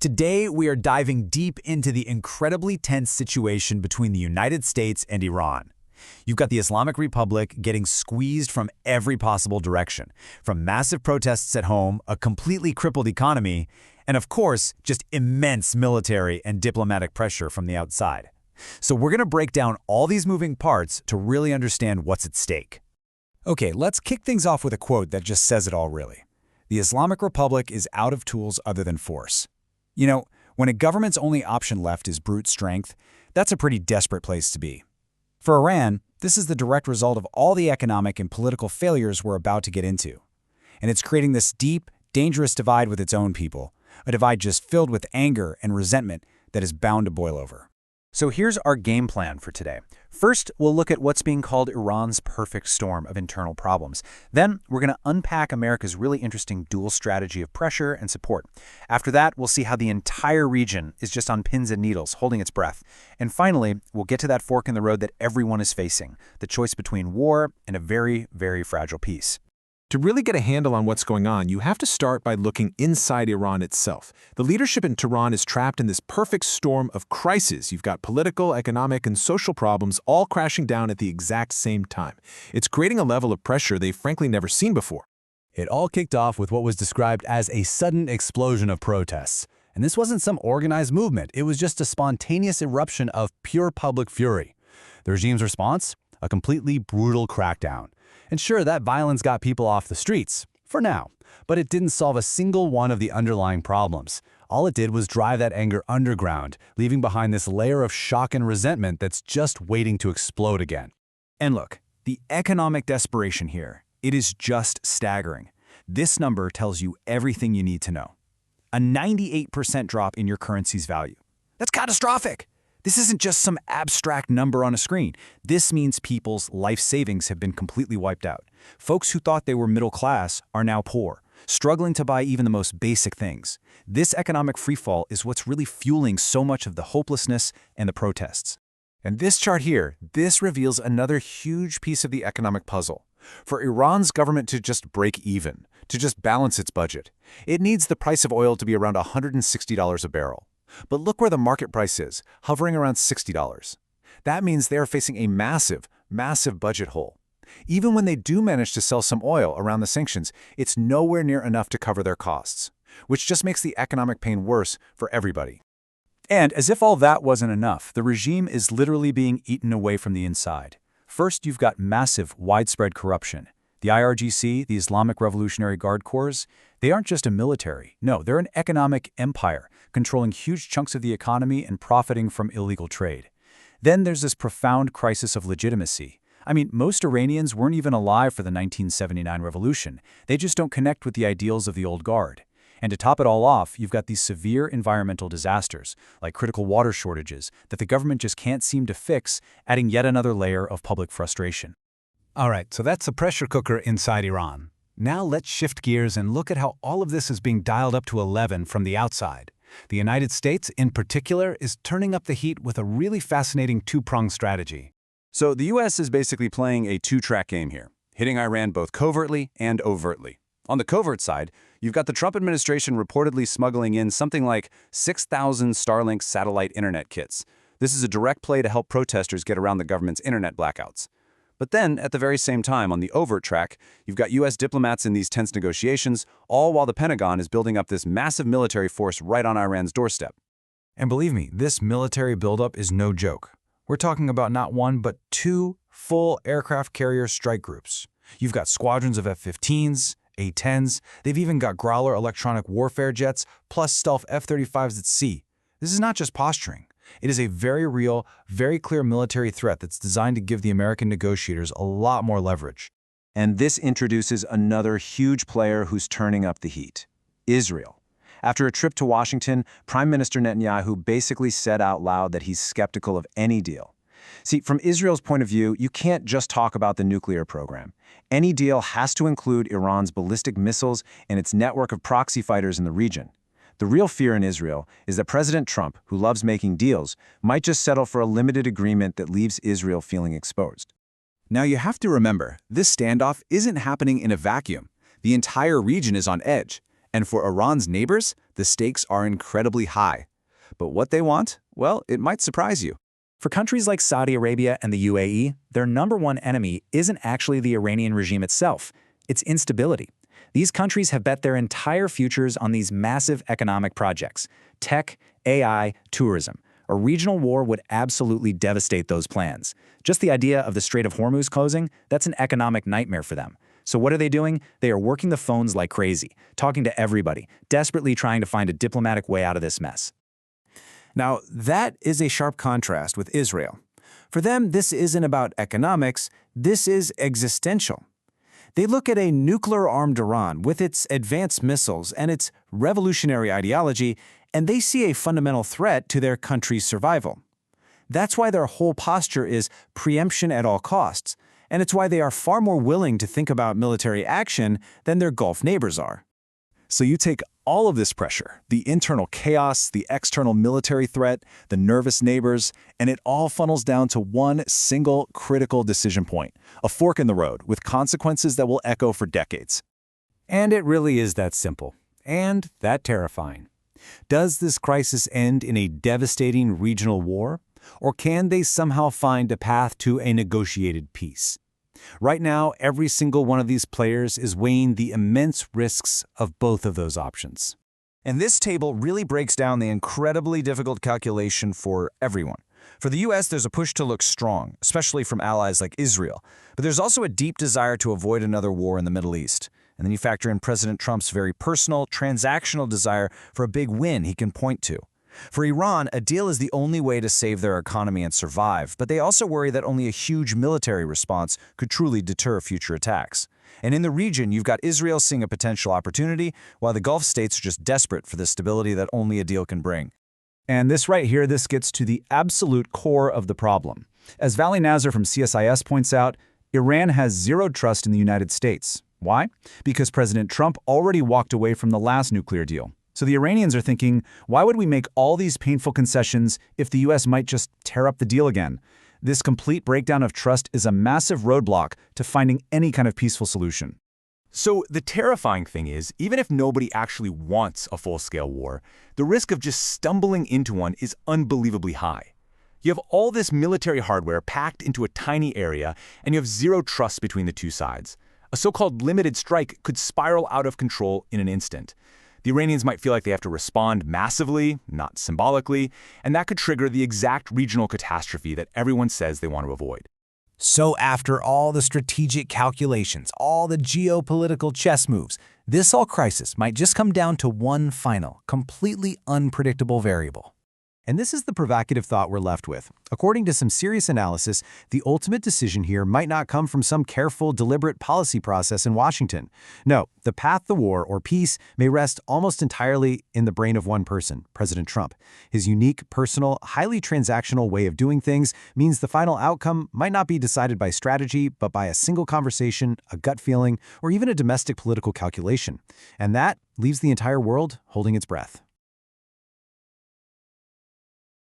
Today, we are diving deep into the incredibly tense situation between the United States and Iran. You've got the Islamic Republic getting squeezed from every possible direction, from massive protests at home, a completely crippled economy, and of course, just immense military and diplomatic pressure from the outside. So we're going to break down all these moving parts to really understand what's at stake. Okay, let's kick things off with a quote that just says it all really. The Islamic Republic is out of tools other than force. You know, when a government's only option left is brute strength, that's a pretty desperate place to be. For Iran, this is the direct result of all the economic and political failures we're about to get into. And it's creating this deep, dangerous divide with its own people, a divide just filled with anger and resentment that is bound to boil over. So here's our game plan for today. First, we'll look at what's being called Iran's perfect storm of internal problems. Then, we're going to unpack America's really interesting dual strategy of pressure and support. After that, we'll see how the entire region is just on pins and needles, holding its breath. And finally, we'll get to that fork in the road that everyone is facing, the choice between war and a very, very fragile peace. To really get a handle on what's going on, you have to start by looking inside Iran itself. The leadership in Tehran is trapped in this perfect storm of crises. You've got political, economic, and social problems all crashing down at the exact same time. It's creating a level of pressure they've frankly never seen before. It all kicked off with what was described as a sudden explosion of protests. And this wasn't some organized movement. It was just a spontaneous eruption of pure public fury. The regime's response? A completely brutal crackdown. And sure, that violence got people off the streets, for now, but it didn't solve a single one of the underlying problems. All it did was drive that anger underground, leaving behind this layer of shock and resentment that's just waiting to explode again. And look, the economic desperation here, it is just staggering. This number tells you everything you need to know. A 98% drop in your currency's value. That's catastrophic. This isn't just some abstract number on a screen. This means people's life savings have been completely wiped out. Folks who thought they were middle class are now poor, struggling to buy even the most basic things. This economic freefall is what's really fueling so much of the hopelessness and the protests. And this chart here, this reveals another huge piece of the economic puzzle. For Iran's government to just break even, to just balance its budget, it needs the price of oil to be around $160 a barrel. But look where the market price is, hovering around $60. That means they are facing a massive, massive budget hole. Even when they do manage to sell some oil around the sanctions, it's nowhere near enough to cover their costs, which just makes the economic pain worse for everybody. And as if all that wasn't enough, the regime is literally being eaten away from the inside. First, you've got massive, widespread corruption. The IRGC, the Islamic Revolutionary Guard Corps, they aren't just a military. No, they're an economic empire, controlling huge chunks of the economy and profiting from illegal trade. Then there's this profound crisis of legitimacy. I mean, most Iranians weren't even alive for the 1979 revolution. They just don't connect with the ideals of the old guard. And to top it all off, you've got these severe environmental disasters, like critical water shortages, that the government just can't seem to fix, adding yet another layer of public frustration. All right, so that's the pressure cooker inside Iran. Now let's shift gears and look at how all of this is being dialed up to 11 from the outside. The United States, in particular, is turning up the heat with a really fascinating two-pronged strategy. So the U.S. is basically playing a two-track game here, hitting Iran both covertly and overtly. On the covert side, you've got the Trump administration reportedly smuggling in something like 6,000 Starlink satellite internet kits. This is a direct play to help protesters get around the government's internet blackouts. But then, at the very same time, on the overt track, you've got U.S. diplomats in these tense negotiations, all while the Pentagon is building up this massive military force right on Iran's doorstep. And believe me, this military buildup is no joke. We're talking about not one, but two full aircraft carrier strike groups. You've got squadrons of F-15s, A-10s, they've even got Growler electronic warfare jets, plus stealth F-35s at sea. This is not just posturing. It is a very real, very clear military threat that's designed to give the American negotiators a lot more leverage. And this introduces another huge player who's turning up the heat: Israel. After a trip to Washington, Prime Minister Netanyahu basically said out loud that he's skeptical of any deal. See, from Israel's point of view, you can't just talk about the nuclear program. Any deal has to include Iran's ballistic missiles and its network of proxy fighters in the region. The real fear in Israel is that President Trump, who loves making deals, might just settle for a limited agreement that leaves Israel feeling exposed. Now you have to remember, this standoff isn't happening in a vacuum. The entire region is on edge. And for Iran's neighbors, the stakes are incredibly high. But what they want? Well, it might surprise you. For countries like Saudi Arabia and the UAE, their number one enemy isn't actually the Iranian regime itself. It's instability. These countries have bet their entire futures on these massive economic projects: tech, AI, tourism. A regional war would absolutely devastate those plans. Just the idea of the Strait of Hormuz closing, that's an economic nightmare for them. So what are they doing? They are working the phones like crazy, talking to everybody, desperately trying to find a diplomatic way out of this mess. Now, that is a sharp contrast with Israel. For them, this isn't about economics, this is existential. They look at a nuclear-armed Iran with its advanced missiles and its revolutionary ideology, and they see a fundamental threat to their country's survival. That's why their whole posture is preemption at all costs, and it's why they are far more willing to think about military action than their Gulf neighbors are. So you take all of this pressure, the internal chaos, the external military threat, the nervous neighbors, and it all funnels down to one single critical decision point, a fork in the road with consequences that will echo for decades. And it really is that simple, and that terrifying. Does this crisis end in a devastating regional war, or can they somehow find a path to a negotiated peace? Right now, every single one of these players is weighing the immense risks of both of those options. And this table really breaks down the incredibly difficult calculation for everyone. For the US, there's a push to look strong, especially from allies like Israel. But there's also a deep desire to avoid another war in the Middle East. And then you factor in President Trump's very personal, transactional desire for a big win he can point to. For Iran, a deal is the only way to save their economy and survive, but they also worry that only a huge military response could truly deter future attacks. And in the region, you've got Israel seeing a potential opportunity, while the Gulf states are just desperate for the stability that only a deal can bring. And this right here, this gets to the absolute core of the problem. As Vali Nazar from CSIS points out, Iran has zero trust in the United States. Why? Because President Trump already walked away from the last nuclear deal. So the Iranians are thinking, why would we make all these painful concessions if the US might just tear up the deal again? This complete breakdown of trust is a massive roadblock to finding any kind of peaceful solution. So the terrifying thing is, even if nobody actually wants a full-scale war, the risk of just stumbling into one is unbelievably high. You have all this military hardware packed into a tiny area, and you have zero trust between the two sides. A so-called limited strike could spiral out of control in an instant. The Iranians might feel like they have to respond massively, not symbolically, and that could trigger the exact regional catastrophe that everyone says they want to avoid. So after all the strategic calculations, all the geopolitical chess moves, this whole crisis might just come down to one final, completely unpredictable variable. And this is the provocative thought we're left with. According to some serious analysis, the ultimate decision here might not come from some careful, deliberate policy process in Washington. No, the path to war or peace may rest almost entirely in the brain of one person, President Trump. His unique, personal, highly transactional way of doing things means the final outcome might not be decided by strategy, but by a single conversation, a gut feeling, or even a domestic political calculation. And that leaves the entire world holding its breath.